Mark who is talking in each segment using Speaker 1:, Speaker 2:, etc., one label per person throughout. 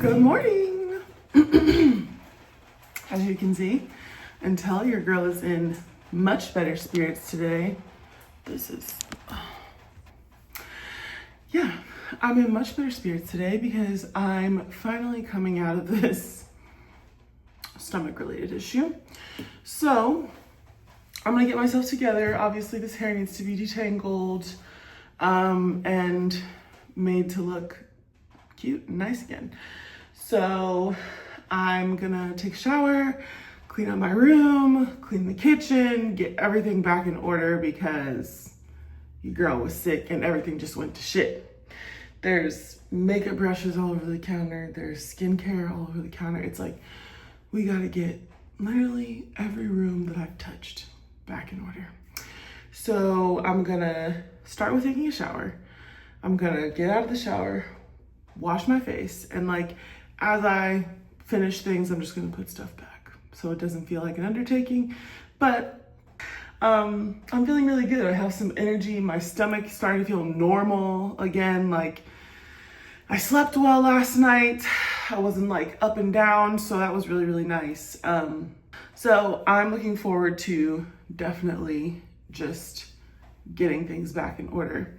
Speaker 1: Good morning. As you can see and tell, your girl is in much better spirits today. I'm in much better spirits today because I'm finally coming out of this stomach related issue. So I'm gonna get myself together. Obviously this hair needs to be detangled and made to look cute and nice again. So I'm gonna take a shower, clean up my room, clean the kitchen, get everything back in order because your girl was sick and everything just went to shit. There's makeup brushes all over the counter. There's skincare all over the counter. It's like, we gotta get literally every room that I've touched back in order. So I'm gonna start with taking a shower. I'm gonna get out of the shower, wash my face, and like, as I finish things, I'm just gonna put stuff back so it doesn't feel like an undertaking. But I'm feeling really good. I have some energy. My stomach's starting to feel normal again. Like, I slept well last night. I wasn't like up and down, so that was really, really nice. So I'm looking forward to definitely just getting things back in order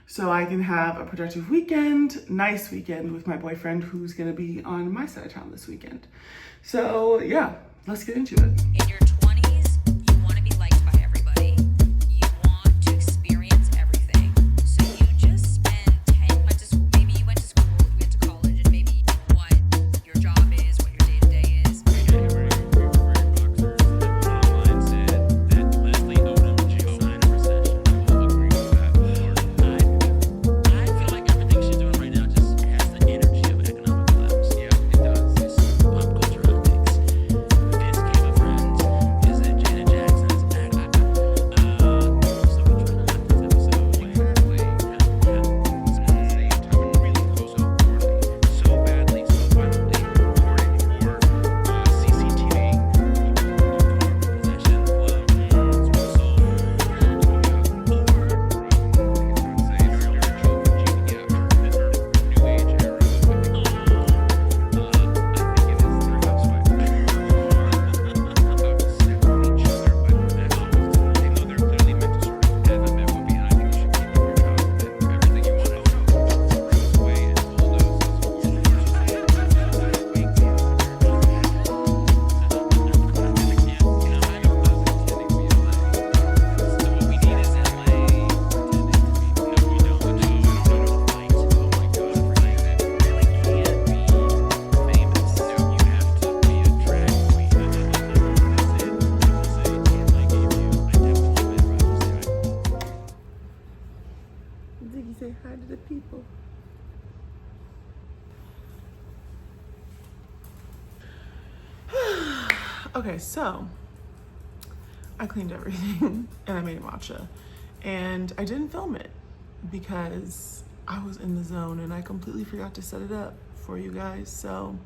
Speaker 1: so I can have a productive weekend, nice weekend with my boyfriend who's gonna be on my side of town this weekend. So yeah, let's get into it.
Speaker 2: In your 20s, you want to be liked by everybody. You want to experience everything. So you just spend 10 went to school. Maybe you went to school, you went to college, and maybe what your job is, what your day-to-day is.
Speaker 1: Ziggy, say hi to the people. Okay, so I cleaned everything and I made a matcha, and I didn't film it because I was in the zone and I completely forgot to set it up for you guys. So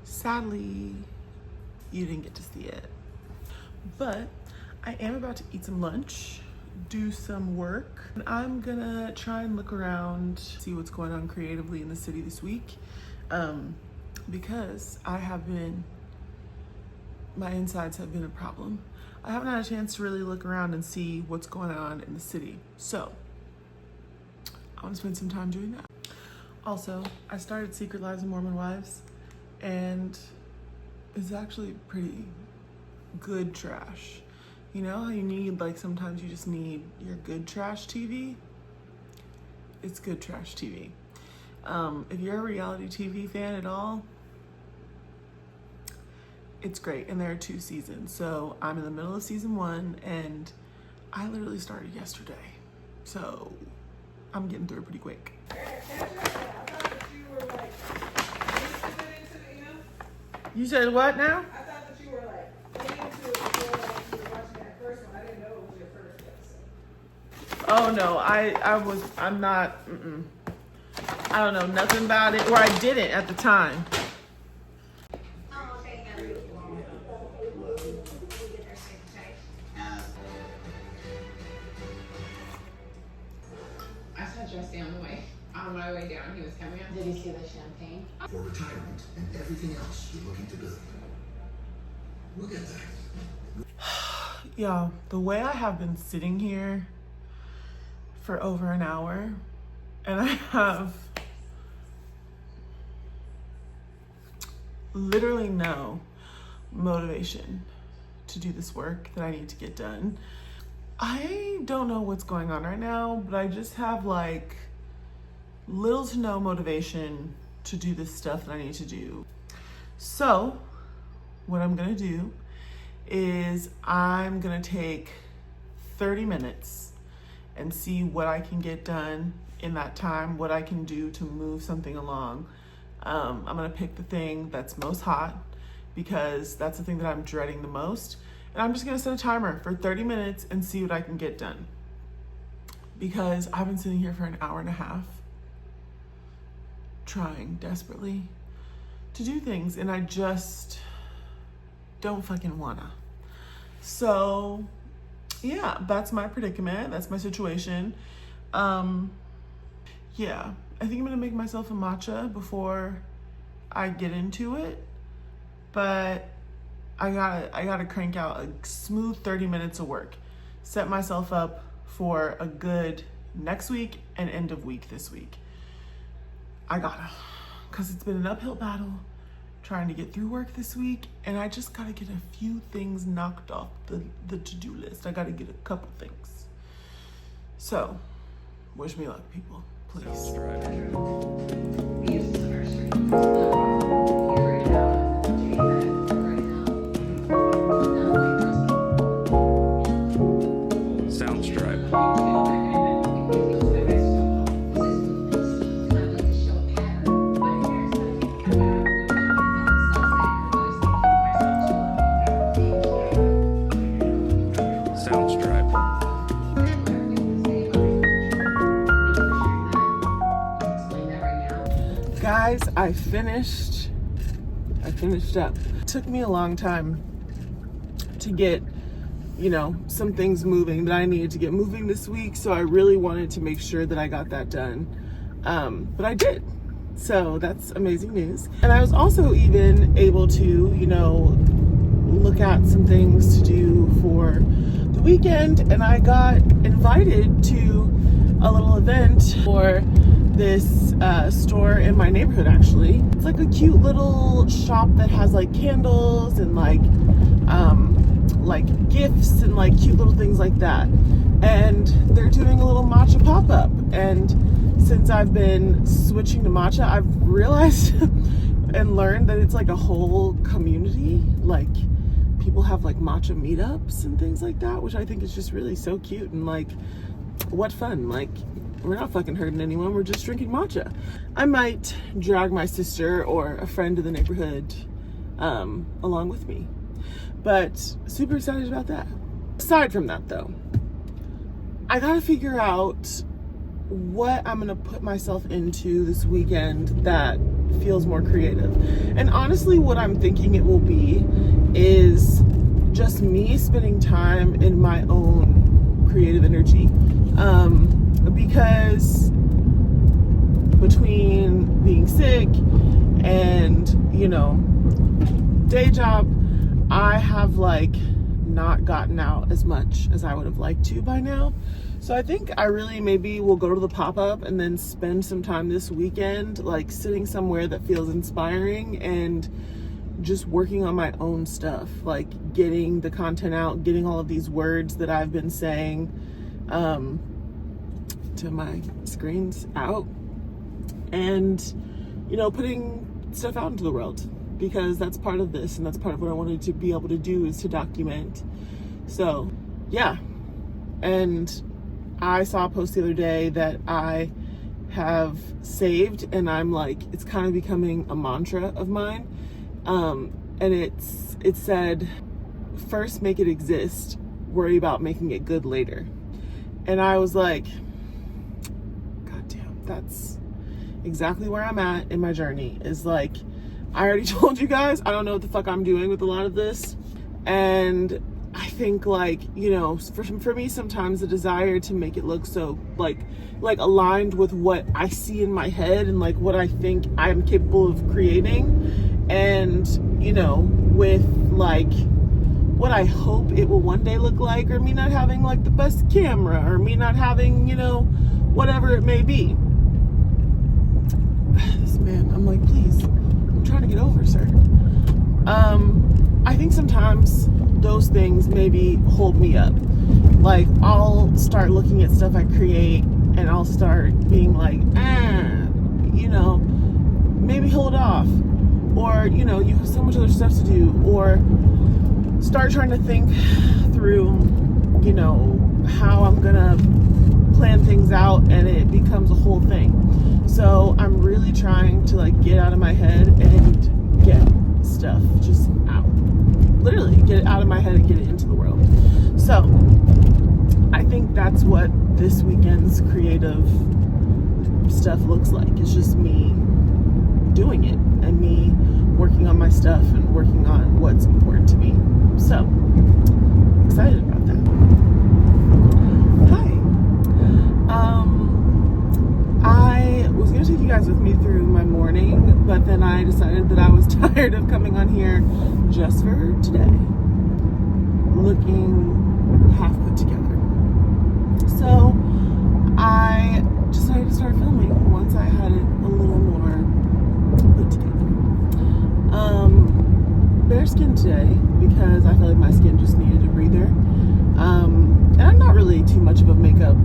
Speaker 1: sadly, you didn't get to see it, but I am about to eat some lunch, do some work. And I'm gonna try and look around, see what's going on creatively in the city this week, because my insides have been a problem. I haven't had a chance to really look around and see what's going on in the city. So I want to spend some time doing that. Also, I started Secret Lives of Mormon Wives, and it's actually pretty good trash. You know how you need, like, sometimes you just need your good trash TV? It's good trash TV. If you're a reality TV fan at all, it's great. And there are 2 seasons. So I'm in the middle of season 1 and I literally started yesterday. So I'm getting through it pretty quick. You said what now?
Speaker 3: I thought that you were like into it before you were watching that first one. I didn't know it was your first episode.
Speaker 1: Oh no, I'm not, I don't know nothing about it, or I didn't at the time.
Speaker 3: I saw Jesse on the way. On my way down, he was coming up.
Speaker 4: Did you see the champagne?
Speaker 5: For retirement and everything else you're looking to build. We'll get there.
Speaker 1: Yeah, the way I have been sitting here for over an hour, and I have literally no motivation to do this work that I need to get done. I don't know what's going on right now, but I just have like little to no motivation to do this stuff that I need to do. So what I'm gonna do is I'm gonna take 30 minutes and see what I can get done in that time, what I can do to move something along. I'm gonna pick the thing that's most hot because that's the thing that I'm dreading the most. And I'm just gonna set a timer for 30 minutes and see what I can get done. Because I've been sitting here for an hour and a half trying desperately to do things and I just don't fucking wanna. So yeah, that's my predicament. That's my situation. Yeah, I think I'm gonna make myself a matcha before I get into it, but I gotta crank out a smooth 30 minutes of work. Set myself up for a good next week and end of week this week. I gotta, cause it's been an uphill battle trying to get through work this week, and I just gotta get a few things knocked off the to-do list. I gotta get a couple things. So, wish me luck, people, please. Guys, I finished up. It took me a long time to get, some things moving that I needed to get moving this week. So I really wanted to make sure that I got that done. But I did. So that's amazing news. And I was also even able to, look at some things to do for the weekend. And I got invited to a little event for this store in my neighborhood, actually. It's like a cute little shop that has like candles and like gifts and like cute little things like that. And they're doing a little matcha pop-up. And since I've been switching to matcha, I've realized and learned that it's like a whole community. Like people have like matcha meetups and things like that, which I think is just really so cute and like, what fun. Like, we're not fucking hurting anyone, we're just drinking matcha. I might drag my sister or a friend of the neighborhood along with me, but super excited about that. Aside from that though, I gotta figure out what I'm gonna put myself into this weekend that feels more creative. And honestly, what I'm thinking it will be is just me spending time in my own creative energy. Because between being sick and, day job, I have like not gotten out as much as I would have liked to by now. So I think I really maybe will go to the pop-up and then spend some time this weekend, like sitting somewhere that feels inspiring and just working on my own stuff, like getting the content out, getting all of these words that I've been saying, to my screens out and putting stuff out into the world, because that's part of this and that's part of what I wanted to be able to do, is to document. So yeah. And I saw a post the other day that I have saved, and I'm like, it's kind of becoming a mantra of mine, and it said, first make it exist, worry about making it good later. And I was like, that's exactly where I'm at in my journey. Is like, I already told you guys, I don't know what the fuck I'm doing with a lot of this. And I think, like, you know, for me sometimes the desire to make it look so like aligned with what I see in my head and like what I think I'm capable of creating, and, you know, with like what I hope it will one day look like, or me not having like the best camera, or me not having, you know, whatever it may be. This man, I'm like, please, I'm trying to get over, sir. I think sometimes those things maybe hold me up. Like, I'll start looking at stuff I create and I'll start being like, you know, maybe hold off. Or, you know, you have so much other stuff to do. Or start trying to think through, you know, how I'm gonna plan things out, and it becomes a whole thing. So I'm really trying to like get out of my head and get stuff just out. Literally get it out of my head and get it into the world. So I think that's what this weekend's creative stuff looks like. It's just me doing it and me working on my stuff and working on what's important to me. So excited about that. Hi. I was gonna take you guys with me through my morning, but then I decided that I was tired of coming on here just for today, looking half put together. So I decided to start filming once I had it a little more put together. Bare skin today because I feel like my skin just needed a breather. And I'm not really too much of a makeup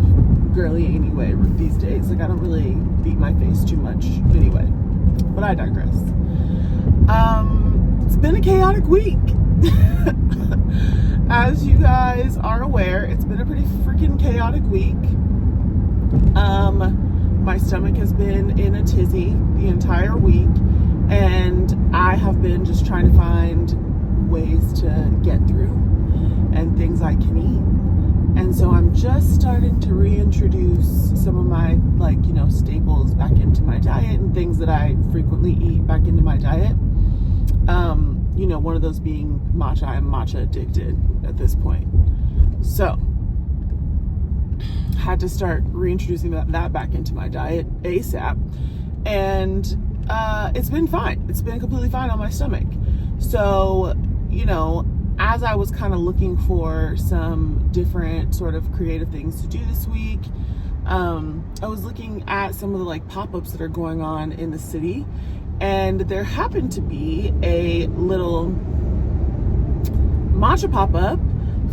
Speaker 1: girly anyway these days. Like, I don't really beat my face too much anyway. But I digress. It's been a chaotic week. As you guys are aware, it's been a pretty freaking chaotic week. My stomach has been in a tizzy the entire week, and I have been just trying to find ways to get through and things I can eat. And so I'm just starting to reintroduce some of my, like, you know, staples back into my diet, and things that I frequently eat back into my diet. You know, one of those being matcha. I'm matcha addicted at this point. So had to start reintroducing that back into my diet ASAP. And it's been fine. It's been completely fine on my stomach. So, you know, as I was kind of looking for some different sort of creative things to do this week, I was looking at some of the like pop-ups that are going on in the city, and there happened to be a little matcha pop-up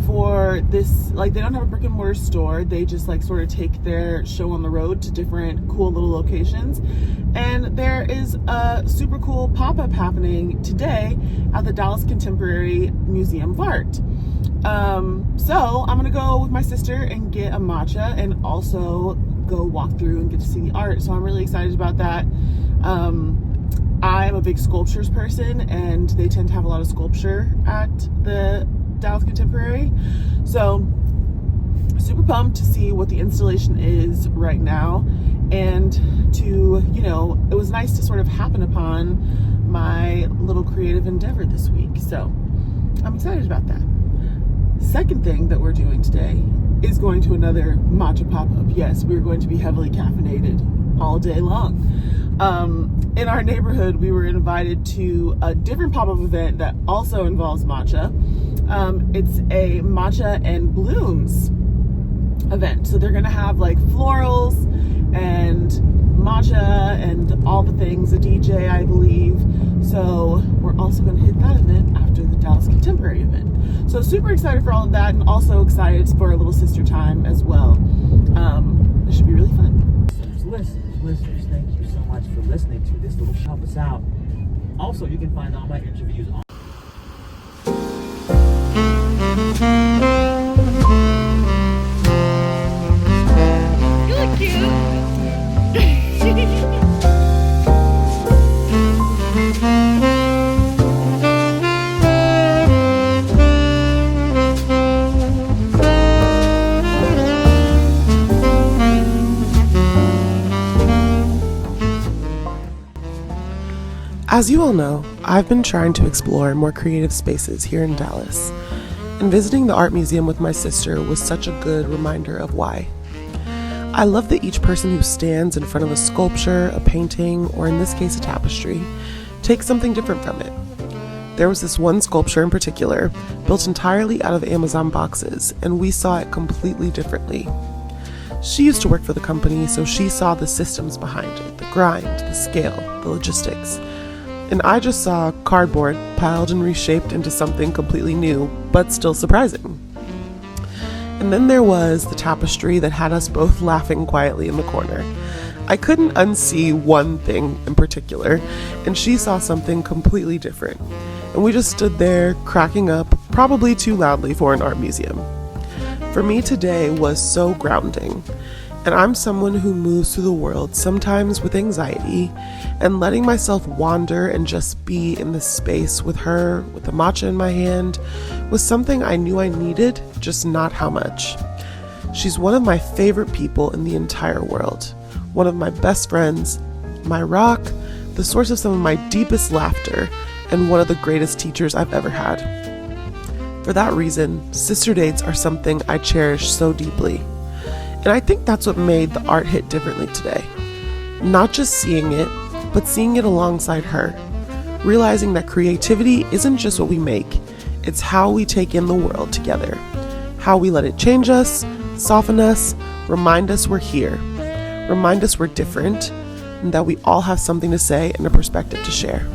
Speaker 1: for this, like, they don't have a brick and mortar store. They just like sort of take their show on the road to different cool little locations. And there is a super cool pop-up happening today at the Dallas Contemporary Museum of Art. So I'm gonna go with my sister and get a matcha, and also go walk through and get to see the art. So I'm really excited about that. I'm a big sculptures person, and they tend to have a lot of sculpture at the Dallas Contemporary. So super pumped to see what the installation is right now, and to, you know, it was nice to sort of happen upon my little creative endeavor this week. So I'm excited about that. Second thing that we're doing today is going to another matcha pop-up. Yes, we're going to be heavily caffeinated all day long. In our neighborhood, we were invited to a different pop-up event that also involves matcha. It's a matcha and blooms event. So they're gonna have like florals and matcha and all the things, a DJ, I believe. So we're also gonna hit that event after the Dallas Contemporary event. So super excited for all of that, and also excited for a little sister time as well. It should be really fun.
Speaker 4: Listeners, thank you so much for listening to this little help us out. Also, you can find all my interviews on
Speaker 2: You look cute.
Speaker 1: As you all know, I've been trying to explore more creative spaces here in Dallas. And visiting the art museum with my sister was such a good reminder of why. I love that each person who stands in front of a sculpture, a painting, or in this case a tapestry, takes something different from it. There was this one sculpture in particular, built entirely out of Amazon boxes, and we saw it completely differently. She used to work for the company, so she saw the systems behind it, the grind, the scale, the logistics. And I just saw cardboard piled and reshaped into something completely new, but still surprising. And then there was the tapestry that had us both laughing quietly in the corner. I couldn't unsee one thing in particular, and she saw something completely different. And we just stood there, cracking up, probably too loudly for an art museum. For me, today was so grounding. And I'm someone who moves through the world sometimes with anxiety, and letting myself wander and just be in this space with her, with the matcha in my hand, was something I knew I needed, just not how much. She's one of my favorite people in the entire world, one of my best friends, my rock, the source of some of my deepest laughter, and one of the greatest teachers I've ever had. For that reason, sister dates are something I cherish so deeply. And I think that's what made the art hit differently today. Not just seeing it, but seeing it alongside her. Realizing that creativity isn't just what we make, it's how we take in the world together. How we let it change us, soften us, remind us we're here. Remind us we're different, and that we all have something to say and a perspective to share.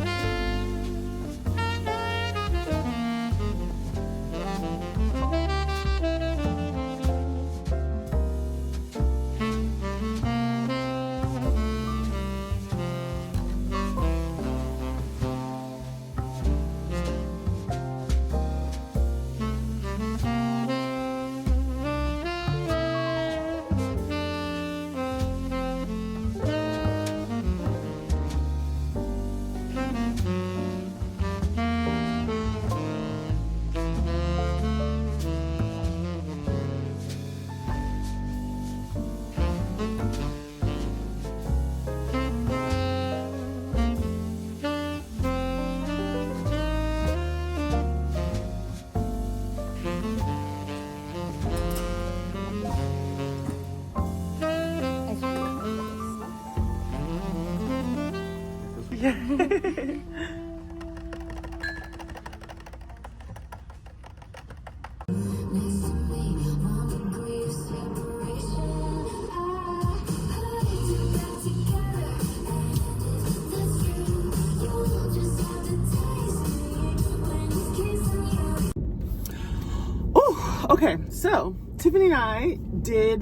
Speaker 1: Okay, so Tiffany and I did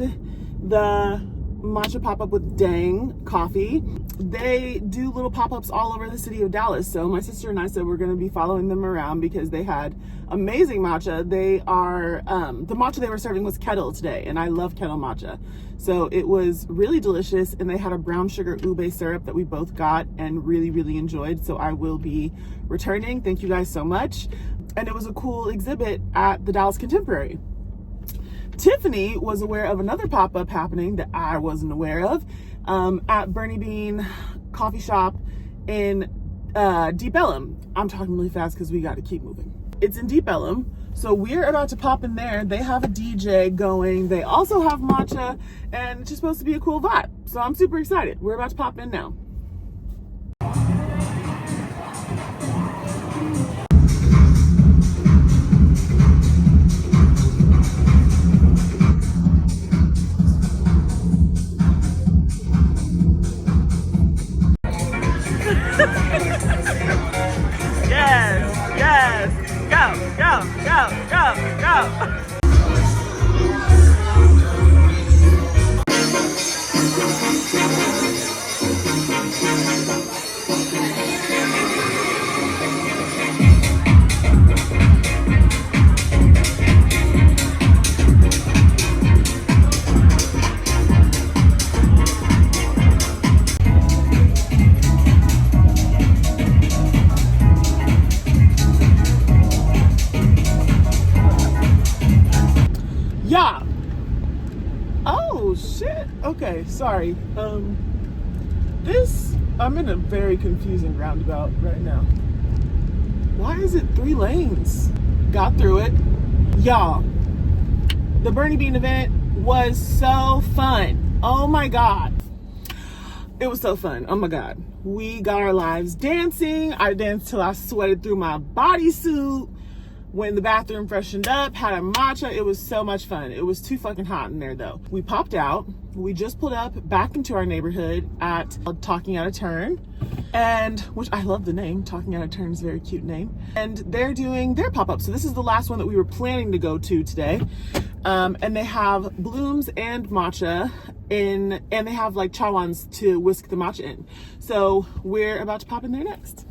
Speaker 1: the matcha pop-up with Dang Coffee. They do little pop-ups all over the city of Dallas. So my sister and I said we're going to be following them around because they had amazing matcha. They are, the matcha they were serving was kettle today, and I love kettle matcha. So it was really delicious, and they had a brown sugar ube syrup that we both got and really, really enjoyed. So I will be returning. Thank you guys so much. And it was a cool exhibit at the Dallas Contemporary. Tiffany was aware of another pop-up happening that I wasn't aware of at Bernie Bean Coffee Shop in Deep Ellum. I'm talking really fast because we got to keep moving. It's in Deep Ellum, so we're about to pop in there. They have a DJ going. They also have matcha, and it's just supposed to be a cool vibe. So I'm super excited. We're about to pop in now. Yes, go. Yeah. Oh shit. Okay, sorry. I'm in a very confusing roundabout right now. Why is it 3 lanes? Got through it. Y'all, the Bernie Bean event was so fun. Oh my God. It was so fun. Oh my God. We got our lives dancing. I danced till I sweated through my bodysuit. Went in the bathroom, freshened up, had a matcha. It was so much fun. It was too fucking hot in there though. We popped out. We just pulled up back into our neighborhood at Talking Out of Turn. And, which I love the name, Talking Out of Turn is a very cute name. And they're doing their pop-up. So this is the last one that we were planning to go to today. And they have blooms and matcha and they have like chawans to whisk the matcha in. So we're about to pop in there next.